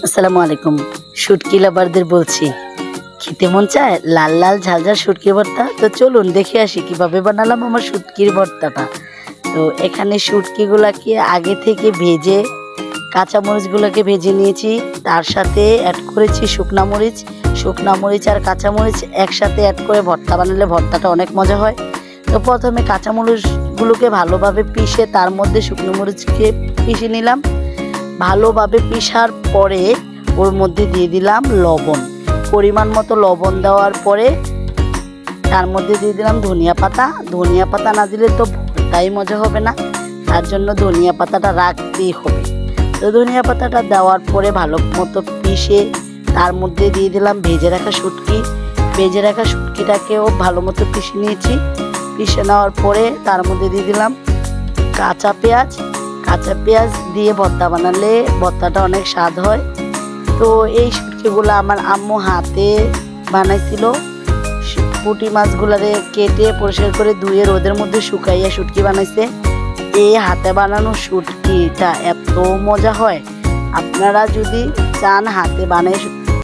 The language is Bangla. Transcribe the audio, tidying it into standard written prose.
আসসালামু আলাইকুম। শুটকি লাভারদের বলছি, খেতে মন চায় লাল লাল ঝাল ঝাল শুটকি ভর্তা? তো চলুন দেখে আসি কিভাবে বানালাম আমার শুটকির ভর্তাটা। তো এখানে শুটকিগুলাকে আগে থেকে ভেজে, কাঁচামরিচগুলোকে ভেজে নিয়েছি। তার সাথে অ্যাড করেছি শুকনা মরিচ আর কাঁচামরিচ একসাথে অ্যাড করে ভর্তা বানালে ভর্তাটা অনেক মজা হয়। তো প্রথমে কাঁচামরিচগুলোকে ভালোভাবে পিষে তার মধ্যে শুকনো মরিচকে পিষে নিলাম। ভালোভাবে পিষার পরে ওর মধ্যে দিয়ে দিলাম লবণ, পরিমাণ মতো লবণ দেওয়ার পরে তার মধ্যে দিয়ে দিলাম ধনিয়া পাতা না দিলে তো ভর্তাই মজা হবে না, তার জন্য ধনিয়া পাতাটা রাখতেই হবে। তো ধনিয়া পাতাটা দেওয়ার পরে ভালো মতো পিষে তার মধ্যে দিয়ে দিলাম ভেজে রাখা শুটকিটাকেও ভালো মতো পিষে নিয়েছি। পিষে নেওয়ার পরে তার মধ্যে দিয়ে দিলাম কাঁচা পেঁয়াজ দিয়ে ভর্তা বানালে ভর্তাটা অনেক স্বাদ হয়। তো এই শুটকিগুলো আমার আম্মু হাতে বানাইছিল। পুঁটি মাছগুলারে কেটে পরিষ্কার করে ধুয়ে রোদের মধ্যে শুকাইয়া শুটকি বানাইছে। এই হাতে বানানো শুটকিটা এত মজা হয়, আপনারা যদি চান হাতে বানিয়ে